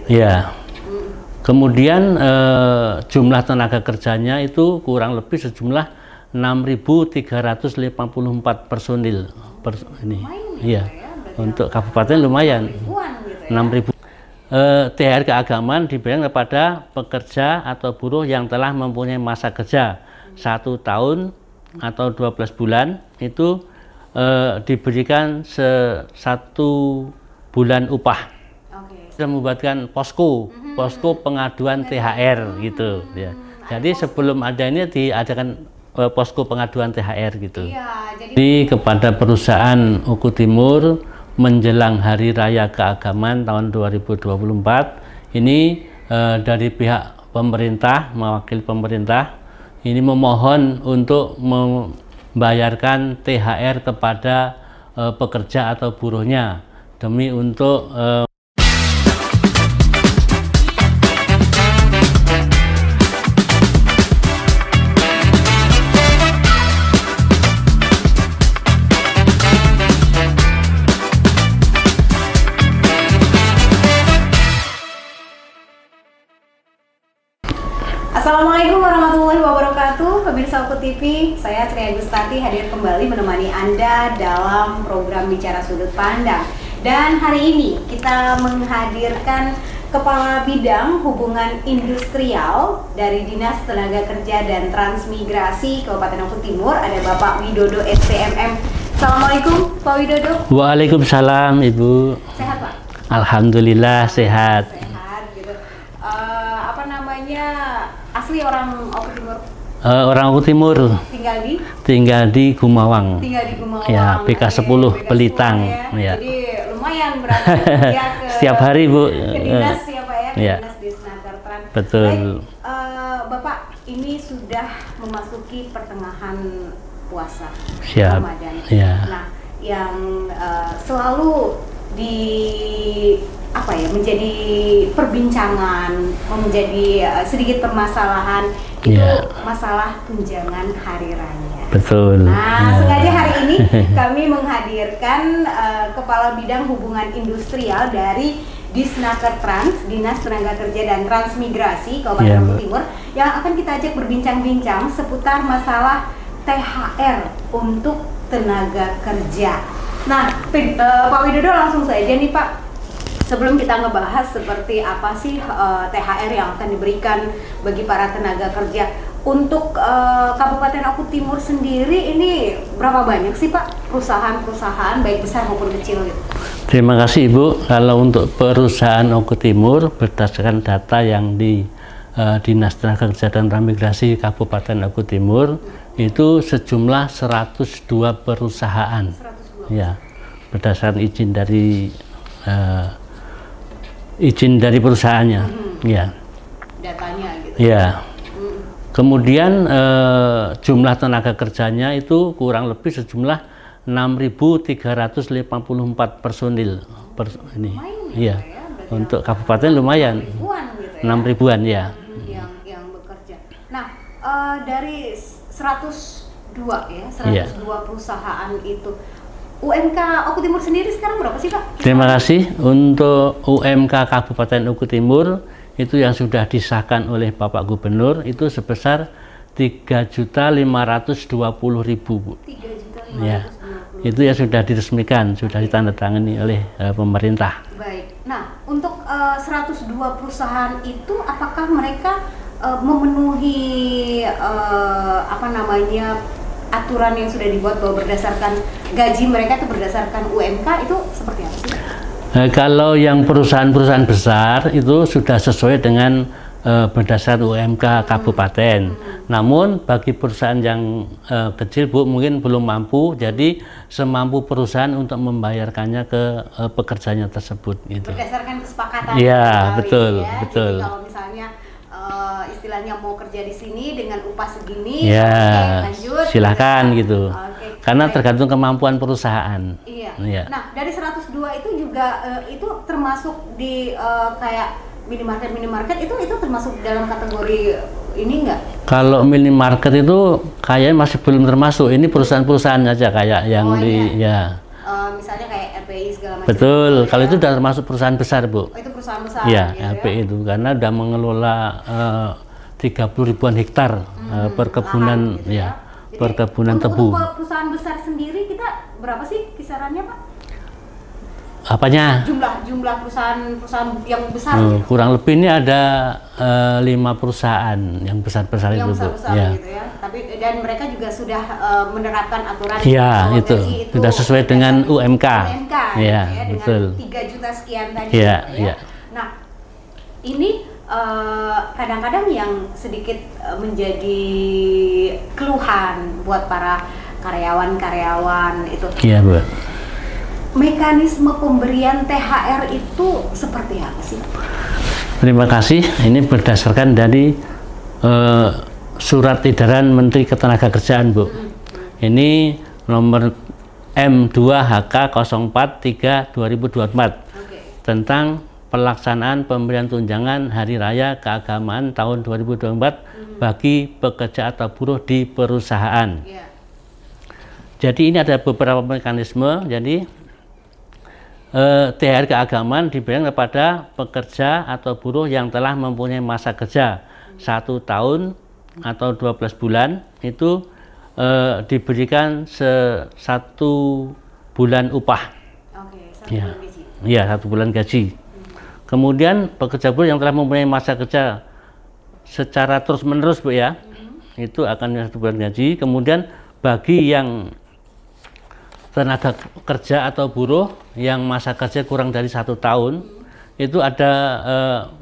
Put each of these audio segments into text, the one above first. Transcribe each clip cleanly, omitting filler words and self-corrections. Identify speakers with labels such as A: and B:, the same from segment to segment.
A: Ya. Kemudian jumlah tenaga kerjanya itu kurang lebih sejumlah 6.354 personil ini. Iya. Untuk kabupaten lumayan. 6.000. THR keagamaan diberikan kepada pekerja atau buruh yang telah mempunyai masa kerja 1 tahun atau 12 bulan itu diberikan 1 bulan upah. Kita membuatkan posko pengaduan THR gitu ya. Jadi sebelum ada ini diadakan posko pengaduan THR gitu. Jadi kepada perusahaan Uku Timur menjelang Hari Raya Keagamaan tahun 2024 ini dari pihak pemerintah, mewakili pemerintah ini memohon untuk membayarkan THR kepada pekerja atau buruhnya demi untuk
B: Assalamualaikum warahmatullahi wabarakatuh, pemirsa Uku TV. Saya Sri Agustati hadir kembali menemani Anda dalam program Bicara Sudut Pandang. Dan hari ini kita menghadirkan Kepala Bidang Hubungan Industrial dari Dinas Tenaga Kerja dan Transmigrasi Kabupaten Uku Timur, ada Bapak Widodo SPMM. Assalamualaikum Pak Widodo.
A: Waalaikumsalam Ibu.
B: Sehat Pak?
A: Alhamdulillah sehat.
B: Asli orang Uku Timur?
A: Orang Uku Timur. Tinggal di Gumawang. Ya, PK10 Pelitang. Ya.
B: Jadi lumayan berarti ya ke
A: setiap hari Bu.
B: Ke dinas ya Pak ya,
A: ya.
B: Dinas Disnakertran.
A: Betul.
B: Bapak, ini sudah memasuki pertengahan puasa
A: Siap.
B: Ramadan.
A: Ya.
B: Nah, yang selalu menjadi perbincangan, menjadi sedikit permasalahan itu masalah tunjangan hari raya.
A: Betul.
B: Nah, sengaja hari ini kami menghadirkan Kepala Bidang Hubungan Industrial dari Disnakertran, Dinas Tenaga Kerja dan Transmigrasi Kabupaten Uku Timur, yang akan kita ajak berbincang-bincang seputar masalah THR untuk tenaga kerja. Nah, Pak Widodo, langsung saja nih Pak, sebelum kita ngebahas seperti apa sih THR yang akan diberikan bagi para tenaga kerja untuk Kabupaten Uku Timur sendiri, ini berapa banyak sih Pak perusahaan-perusahaan baik besar maupun kecil gitu?
A: Terima kasih Ibu. Kalau untuk perusahaan Uku Timur berdasarkan data yang di Dinas Tenaga Kerja dan Transmigrasi Kabupaten Uku Timur itu sejumlah 102 perusahaan. 102. Ya, berdasarkan izin dari perusahaannya. Ya. Datanya gitu. Ya. Kemudian jumlah tenaga kerjanya itu kurang lebih sejumlah 6.354 personil ini. Iya. Untuk kabupaten lumayan. 6.000-an ya. Yang bekerja.
B: Nah, dari 102 perusahaan itu, UMK Uku Timur sendiri sekarang berapa sih Pak?
A: Terima kasih. Untuk UMK Kabupaten Uku Timur itu yang sudah disahkan oleh Bapak Gubernur itu sebesar 3.520.000 Bu. 3.520.000. Ya. Itu yang sudah diresmikan, sudah ditandatangani oleh pemerintah.
B: Baik. Nah, untuk 102 perusahaan itu apakah mereka memenuhi aturan yang sudah dibuat bahwa berdasarkan gaji mereka itu berdasarkan UMK, itu seperti apa sih?
A: Kalau yang perusahaan-perusahaan besar itu sudah sesuai dengan berdasarkan UMK kabupaten. Namun bagi perusahaan yang kecil Bu mungkin belum mampu, jadi semampu perusahaan untuk membayarkannya ke pekerjanya tersebut. Gitu.
B: Berdasarkan kesepakatan.
A: Iya, betul,
B: ya.
A: betul.
B: Jadi kalau misalnya istilahnya mau kerja di sini dengan upah segini,
A: ya,
B: lanjut,
A: silahkan gitu. Karena
B: baik.
A: Tergantung kemampuan perusahaan.
B: Iya.
A: Ya.
B: Nah, dari 102 itu juga itu termasuk di kayak minimarket itu termasuk dalam kategori ini enggak?
A: Kalau minimarket itu kayaknya masih belum termasuk. Ini perusahaan-perusahaan aja kayak yang
B: misalnya misalnya kayak LPI segala macam.
A: Betul,
B: gitu,
A: kalau
B: ya.
A: itu sudah termasuk perusahaan besar, Bu.
B: Oh, itu perusahaan besar.
A: Ya,
B: gitu,
A: LPI
B: ya.
A: itu karena sudah mengelola 30 ribuan hektar perkebunan,
B: gitu
A: ya,
B: Jadi,
A: perkebunan
B: untuk
A: tebu.
B: perusahaan besar sendiri kita berapa sih kisarannya, Pak?
A: Apanya?
B: Jumlah perusahaan yang besar gitu.
A: Kurang lebih ini ada 5 perusahaan yang besar-besar itu, Bu.
B: Besar-besar
A: Ya.
B: gitu ya. Tapi dan mereka juga sudah menerapkan aturan
A: Ya,
B: bahwa
A: itu
B: gaji
A: sudah sesuai dengan UMK.
B: UMK
A: Ya,
B: dengan
A: betul.
B: 3 juta sekian tadi.
A: Ya,
B: gitu
A: ya.
B: Nah, ini kadang-kadang yang sedikit menjadi keluhan buat para karyawan-karyawan itu.
A: Iya, Bu.
B: Mekanisme pemberian THR itu seperti apa sih?
A: Terima kasih. Ini berdasarkan dari surat edaran Menteri Ketenagakerjaan, Bu. Ini nomor M2HK 043 2024 tentang pelaksanaan pemberian tunjangan Hari Raya Keagamaan tahun 2024 bagi pekerja atau buruh di perusahaan. Jadi ini ada beberapa mekanisme. Jadi THR keagamaan diberikan kepada pekerja atau buruh yang telah mempunyai masa kerja 1 tahun atau 12 bulan, itu diberikan 1 bulan upah.
B: Bulan gaji.
A: Ya, 1 bulan gaji. Kemudian pekerja buruh yang telah mempunyai masa kerja secara terus-menerus, Bu, ya, itu akan 1 bulan gaji. Kemudian bagi yang tenaga kerja atau buruh yang masa kerja kurang dari 1 tahun, itu ada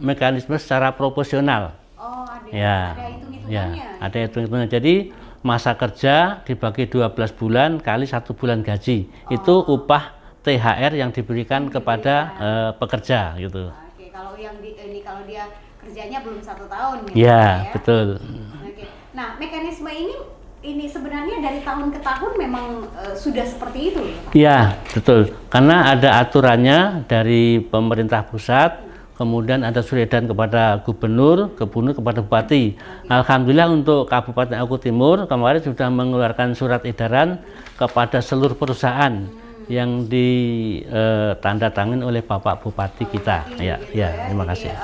A: mekanisme secara proporsional.
B: Oh, ada hitung-hitungannya.
A: Ya, ada hitung-hitungannya. Jadi masa kerja dibagi 12 bulan kali 1 bulan gaji, itu upah THR yang diberikan kepada pekerja gitu.
B: Oke, kalau kalau dia kerjanya belum 1 tahun gitu.
A: Ya, betul.
B: Oke. Nah, mekanisme ini sebenarnya dari tahun ke tahun memang sudah seperti itu ya, Pak?
A: Iya, betul. Karena ada aturannya dari pemerintah pusat, kemudian ada surat edaran kepada gubernur kepada bupati. Alhamdulillah untuk Kabupaten Oku Timur kemarin sudah mengeluarkan surat edaran kepada seluruh perusahaan yang ditandatangani oleh Bapak Bupati kita. Ya,
B: gitu
A: ya, terima kasih.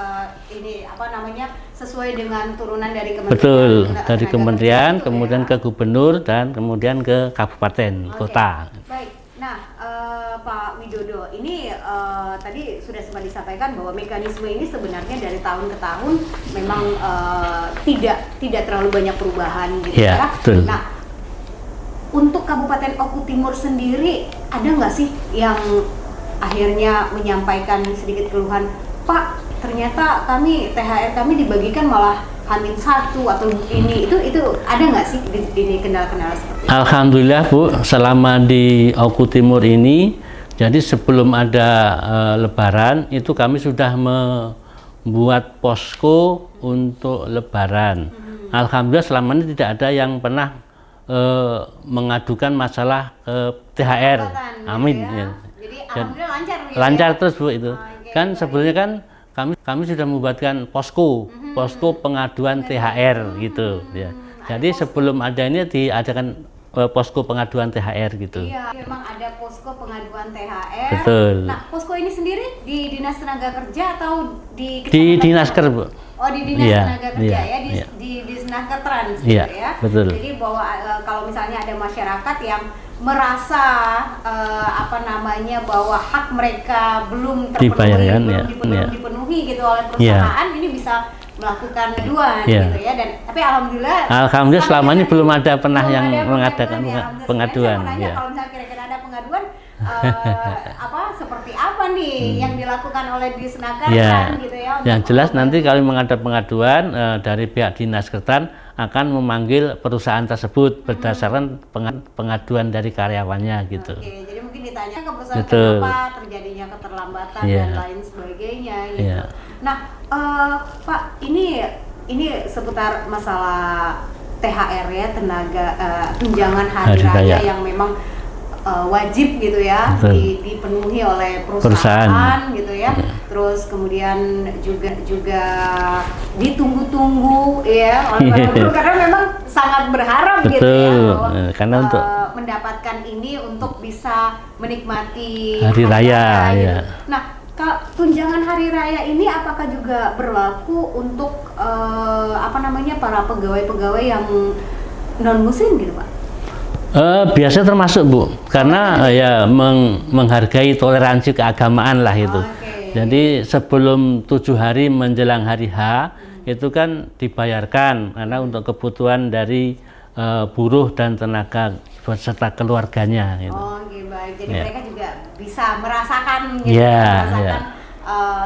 B: Ini apa namanya, sesuai dengan turunan dari kementerian.
A: Betul, dari kementerian, kemudian ke gubernur, dan kemudian ke kabupaten, kota.
B: Baik, nah Pak Widodo, ini tadi sudah sempat disampaikan bahwa mekanisme ini sebenarnya dari tahun ke tahun memang tidak terlalu banyak perubahan gitu ya.
A: Betul.
B: Nah, untuk Kabupaten Oku Timur sendiri ada nggak sih yang akhirnya menyampaikan sedikit keluhan, Pak, ternyata THR kami dibagikan malah H-1 atau ini itu ada nggak sih di kendala-kendala seperti itu?
A: Alhamdulillah, Bu, selama di Oku Timur ini, jadi sebelum ada Lebaran itu kami sudah membuat posko untuk Lebaran. Alhamdulillah selama ini tidak ada yang pernah mengadukan masalah THR. Amin.
B: Ya. Jadi alhamdulillah lancar.
A: Lancar terus, Bu, itu. Kan sebelumnya kan kami sudah membuatkan posko pengaduan THR gitu ya. Jadi sebelum ada ini diadakan posko pengaduan THR gitu.
B: Iya, memang ada posko pengaduan THR.
A: Betul.
B: Nah, posko ini sendiri di Dinas Tenaga Kerja atau di
A: Dinasker, Bu.
B: Oh, di Dinas Tenaga Kerja ya, di Disnaker Trans gitu ya.
A: Betul.
B: Jadi bahwa kalau misalnya ada masyarakat yang merasa bahwa hak mereka belum terpenuhi, belum dipenuhi gitu oleh perusahaan, ini bisa melakukan aduan gitu ya. Dan tapi alhamdulillah
A: selama ini belum ada yang mengadakan pengaduan.
B: Ya. Kalau misalnya kira-kira ada pengaduan seperti apa nih yang dilakukan oleh Disnaker gitu ya.
A: Yang jelas nanti kalau menghadap pengaduan dari pihak Dinas Kertan akan memanggil perusahaan tersebut berdasarkan pengaduan dari karyawannya gitu.
B: Oke, jadi mungkin ditanya ke perusahaan kenapa terjadinya keterlambatan dan lain sebagainya gitu. Nah, Pak, ini seputar masalah THR ya, tunjangan hari raya yang memang wajib gitu ya, dipenuhi oleh perusahaan gitu ya. Terus kemudian juga ditunggu-tunggu ya oleh para buruh karena memang sangat berharap gitu ya,
A: karena untuk
B: mendapatkan ini untuk bisa menikmati
A: hari raya.
B: gitu.
A: Ya.
B: Nah, tunjangan hari raya ini apakah juga berlaku untuk para pegawai-pegawai yang non muslim gitu Pak?
A: Biasa termasuk Bu, karena ya menghargai toleransi keagamaan lah itu. Jadi sebelum 7 hari menjelang hari H itu kan dibayarkan karena untuk kebutuhan dari buruh dan tenaga beserta keluarganya. Gitu.
B: Baik. Jadi mereka juga bisa merasakan, merasakan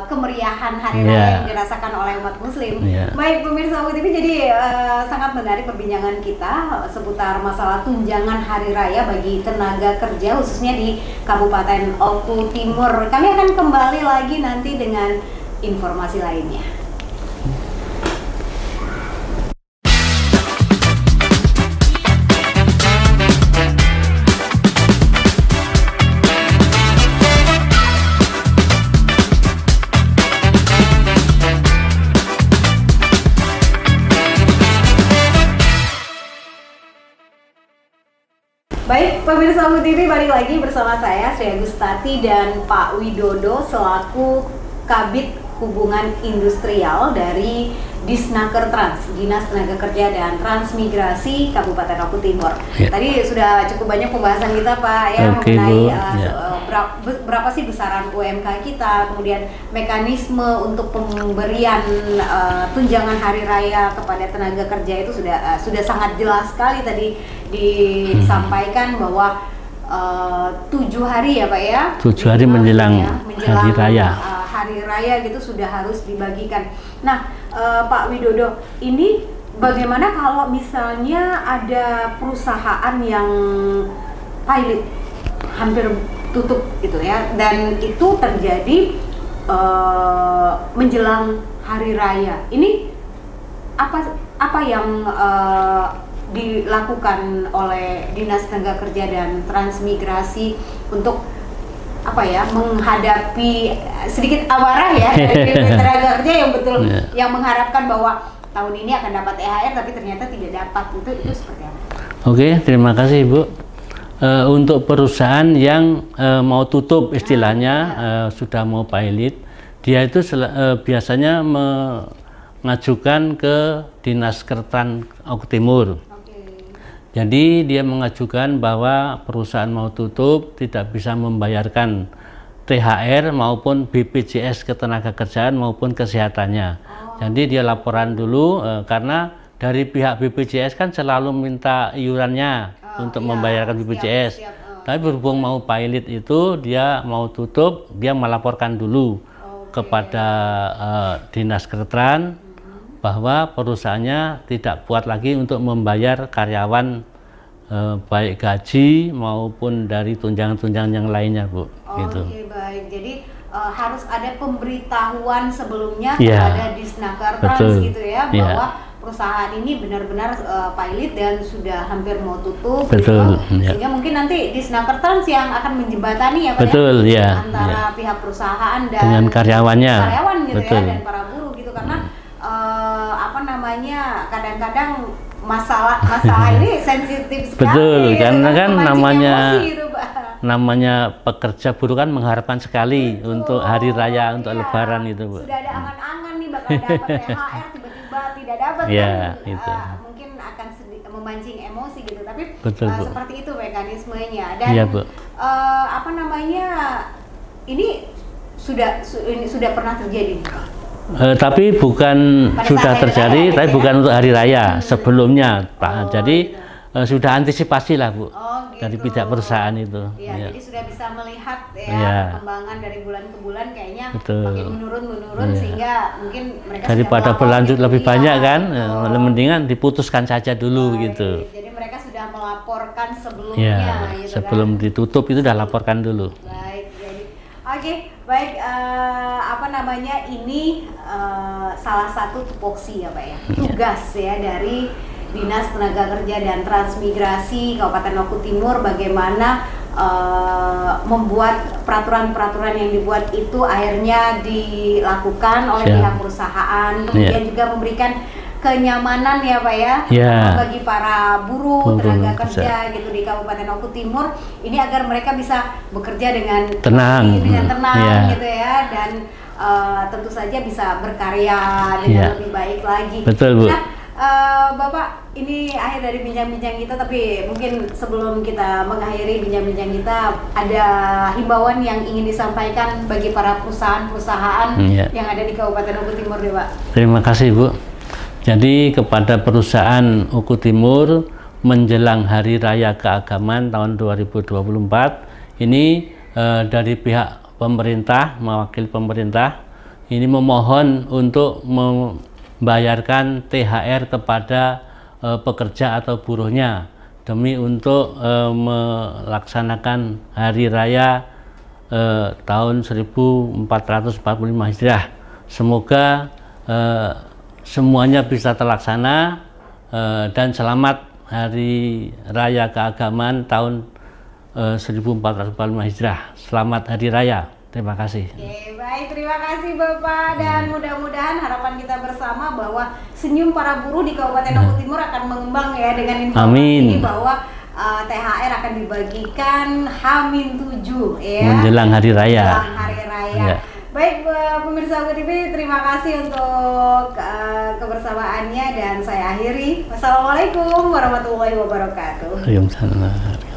B: kemeriahan hari raya yang dirasakan oleh umat muslim. Baik pemirsa UTV, jadi sangat menarik perbincangan kita seputar masalah tunjangan hari raya bagi tenaga kerja khususnya di Kabupaten Oku Timur. Kami akan kembali lagi nanti dengan informasi lainnya. Baik, pemirsa UTV, balik lagi bersama saya Sri Agustati dan Pak Widodo selaku Kabid Hubungan Industrial dari Disnaker Trans, Dinas Tenaga Kerja dan Transmigrasi Kabupaten Oku Timur. Tadi sudah cukup banyak pembahasan kita Pak ya mengenai berapa sih besaran UMK kita, kemudian mekanisme untuk pemberian tunjangan hari raya kepada tenaga kerja itu sudah sangat jelas sekali tadi disampaikan bahwa 7 hari ya Pak ya, 7 hari menjelang hari raya. Hari raya gitu sudah harus dibagikan. Nah Pak Widodo, ini bagaimana kalau misalnya ada perusahaan yang pilot hampir tutup gitu ya, dan itu terjadi menjelang hari raya, ini apa yang dilakukan oleh Dinas Tenaga Kerja dan Transmigrasi untuk menghadapi sedikit amarah ya dari tenaga kerja yang betul yang mengharapkan bahwa tahun ini akan dapat THR tapi ternyata tidak dapat, itu seperti apa? Oke, terima kasih Ibu. Untuk perusahaan yang mau tutup istilahnya, sudah mau pilot, dia itu biasanya mengajukan ke Dinas Kertran Oku Timur. Jadi dia mengajukan bahwa perusahaan mau tutup tidak bisa membayarkan THR maupun BPJS ketenagakerjaan maupun kesehatannya. Jadi dia laporan dulu karena dari pihak BPJS kan selalu minta iurannya untuk membayarkan BPJS. Tapi berhubung mau pilot itu dia mau tutup, dia melaporkan dulu kepada Dinas Kertran bahwa perusahaannya tidak kuat lagi untuk membayar karyawan baik gaji maupun dari tunjangan-tunjangan yang lainnya Bu. Gitu. Baik, jadi harus ada pemberitahuan sebelumnya kepada Disnaker Trans gitu ya, bahwa perusahaan ini benar-benar pilot dan sudah hampir mau tutup. Betul. Gitu. Sehingga mungkin nanti Disnaker Trans yang akan menjembatani ya Pak antara pihak perusahaan dan dengan karyawan gitu ya, dan para buruh gitu, karena kadang-kadang masalah ini sensitif sekali. Betul, karena kan namanya pekerja buruh kan mengharapkan sekali untuk hari raya, untuk lebaran itu Bu. Sudah ada angan-angan nih bakal dapat THR, tiba-tiba tidak dapat itu. Mungkin akan memancing emosi gitu, tapi seperti itu mekanismenya. Dan ini sudah pernah terjadi. Tapi bukan sudah terjadi, tapi bukan untuk hari raya sebelumnya Pak. Jadi sudah antisipasi lah Bu, dari pihak perusahaan itu. Jadi sudah bisa melihat perkembangan dari bulan ke bulan kayaknya makin menurun sehingga mungkin mereka daripada berlanjut lebih banyak kan, mendingan diputuskan saja dulu gitu. Jadi mereka sudah melaporkan sebelumnya. Gitu sebelum ditutup itu sudah laporkan dulu. Baik, jadi baik, ini salah satu tupoksi ya Pak ya, tugas ya dari Dinas Tenaga Kerja dan Transmigrasi Kabupaten Oku Timur, bagaimana membuat peraturan-peraturan yang dibuat itu akhirnya dilakukan oleh pihak perusahaan, kemudian juga memberikan kenyamanan ya Pak ya,
A: Ya.
B: bagi para buruh, tenaga kerja
A: bisa.
B: gitu di Kabupaten Oku Timur ini agar mereka bisa bekerja dengan
A: Tenang. Ya.
B: gitu ya, dan tentu saja bisa berkarya dengan
A: Ya.
B: lebih baik lagi.
A: Betul, Bu.
B: Nah, Bapak, ini akhir dari bincang-bincang kita, tapi mungkin sebelum kita mengakhiri bincang-bincang kita, ada himbauan yang ingin disampaikan bagi para perusahaan-perusahaan
A: Ya.
B: yang ada di Kabupaten Oku Timur nih Pak.
A: Terima kasih Bu. Jadi kepada perusahaan Oku Timur menjelang Hari Raya Keagamaan tahun 2024 ini dari pihak pemerintah, mewakili pemerintah ini memohon untuk membayarkan THR kepada pekerja atau buruhnya demi untuk melaksanakan Hari Raya tahun 1445 Hijriah. Semoga semuanya bisa terlaksana dan selamat Hari Raya Keagamaan tahun 1445 Hijriah. Selamat Hari Raya. Terima kasih.
B: Oke, baik, terima kasih Bapak, dan mudah-mudahan harapan kita bersama bahwa senyum para buruh di Kabupaten Oku Timur akan mengembang ya, dengan informasi ini bahwa THR akan dibagikan H-7 ya.
A: Menjelang Hari Raya.
B: Menjelang Hari Raya. Ya. Baik pemirsa Oku TV, terima kasih untuk kebersamaannya dan saya akhiri. Wassalamualaikum warahmatullahi wabarakatuh.
A: Waalaikumsalam.